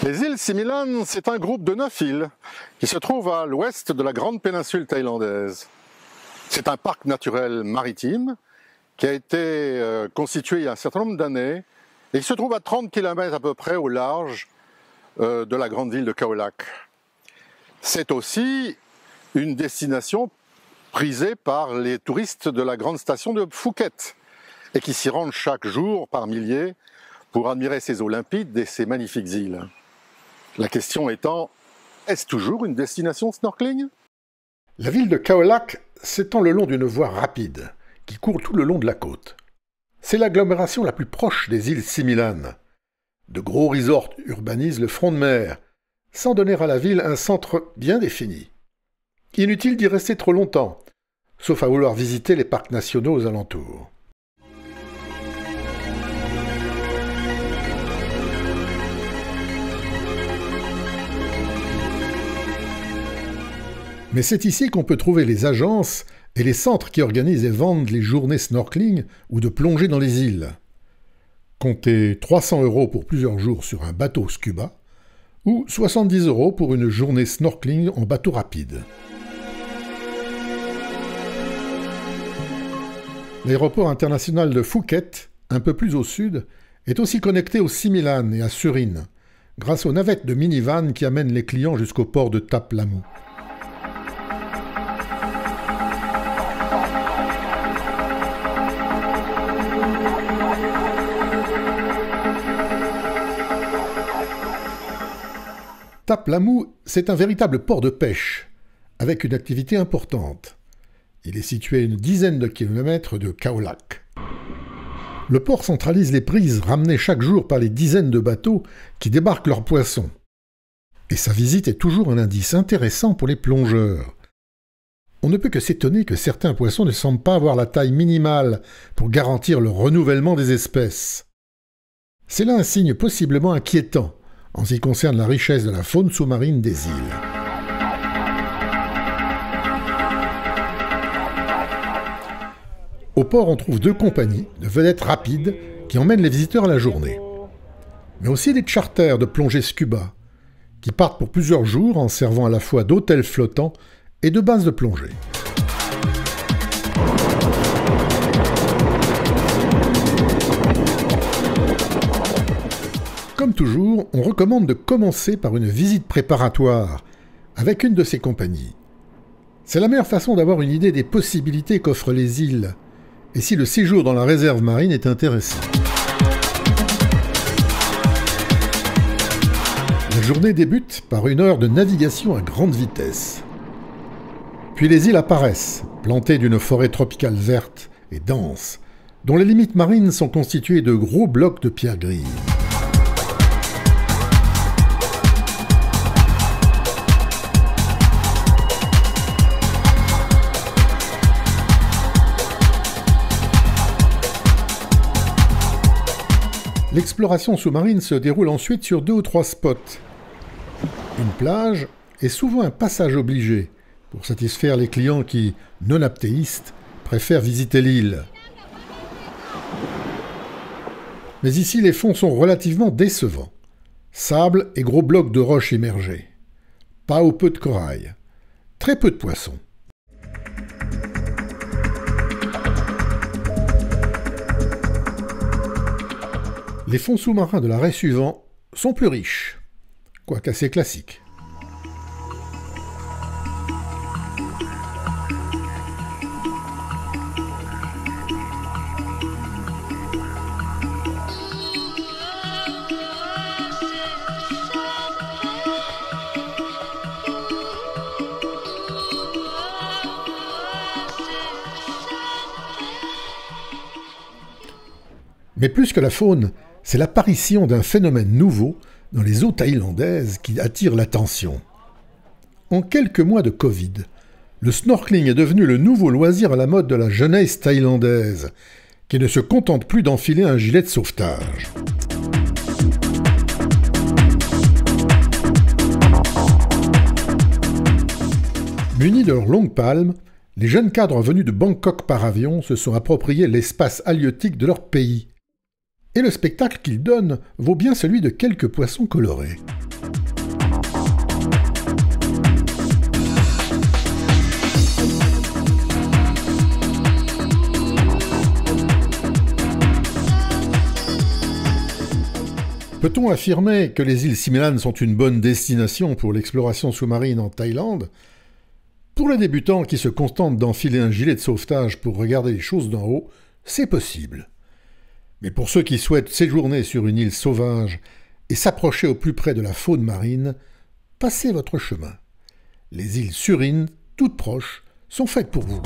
Les îles Similan, c'est un groupe de 9 îles qui se trouve à l'ouest de la grande péninsule thaïlandaise. C'est un parc naturel maritime qui a été constitué il y a un certain nombre d'années et qui se trouve à 30 km à peu près au large de la grande ville de Khao Lak. C'est aussi une destination prisée par les touristes de la grande station de Phuket et qui s'y rendent chaque jour par milliers pour admirer ces eaux limpides et ces magnifiques îles. La question étant, est-ce toujours une destination snorkeling? La ville de Khao Lak s'étend le long d'une voie rapide qui court tout le long de la côte. C'est l'agglomération la plus proche des îles Similan. De gros resorts urbanisent le front de mer, sans donner à la ville un centre bien défini. Inutile d'y rester trop longtemps, sauf à vouloir visiter les parcs nationaux aux alentours. Mais c'est ici qu'on peut trouver les agences et les centres qui organisent et vendent les journées snorkeling ou de plongée dans les îles. Comptez 300 € pour plusieurs jours sur un bateau scuba ou 70 € pour une journée snorkeling en bateau rapide. L'aéroport international de Phuket, un peu plus au sud, est aussi connecté au Similan et à Surin, grâce aux navettes de minivan qui amènent les clients jusqu'au port de Thap Lamu. Thap Lamu, c'est un véritable port de pêche, avec une activité importante. Il est situé à une dizaine de kilomètres de Khao Lak. Le port centralise les prises ramenées chaque jour par les dizaines de bateaux qui débarquent leurs poissons. Et sa visite est toujours un indice intéressant pour les plongeurs. On ne peut que s'étonner que certains poissons ne semblent pas avoir la taille minimale pour garantir le renouvellement des espèces. C'est là un signe possiblement inquiétant en ce qui concerne la richesse de la faune sous-marine des îles. Au port, on trouve 2 compagnies de vedettes rapides qui emmènent les visiteurs à la journée. Mais aussi des charters de plongée scuba qui partent pour plusieurs jours en servant à la fois d'hôtels flottants et de bases de plongée. Comme toujours, on recommande de commencer par une visite préparatoire avec une de ces compagnies. C'est la meilleure façon d'avoir une idée des possibilités qu'offrent les îles, et si le séjour dans la réserve marine est intéressant. La journée débute par 1 heure de navigation à grande vitesse. Puis les îles apparaissent, plantées d'une forêt tropicale verte et dense, dont les limites marines sont constituées de gros blocs de pierre grise. L'exploration sous-marine se déroule ensuite sur 2 ou 3 spots. Une plage est souvent un passage obligé pour satisfaire les clients qui, non aptéistes, préfèrent visiter l'île. Mais ici, les fonds sont relativement décevants. Sable et gros blocs de roches immergés. Pas ou peu de corail. Très peu de poissons. Les fonds sous-marins de l'arrêt suivant sont plus riches, quoique assez classiques. Mais plus que la faune, c'est l'apparition d'un phénomène nouveau dans les eaux thaïlandaises qui attire l'attention. En quelques mois de Covid, le snorkeling est devenu le nouveau loisir à la mode de la jeunesse thaïlandaise, qui ne se contente plus d'enfiler un gilet de sauvetage. Munis de leurs longues palmes, les jeunes cadres venus de Bangkok par avion se sont appropriés l'espace halieutique de leur pays. Et le spectacle qu'ils donnent vaut bien celui de quelques poissons colorés. Peut-on affirmer que les îles Simelan sont une bonne destination pour l'exploration sous-marine en Thaïlande ? Pour les débutants qui se contentent d'enfiler un gilet de sauvetage pour regarder les choses d'en haut, c'est possible. Mais pour ceux qui souhaitent séjourner sur une île sauvage et s'approcher au plus près de la faune marine, passez votre chemin. Les îles Surin, toutes proches, sont faites pour vous.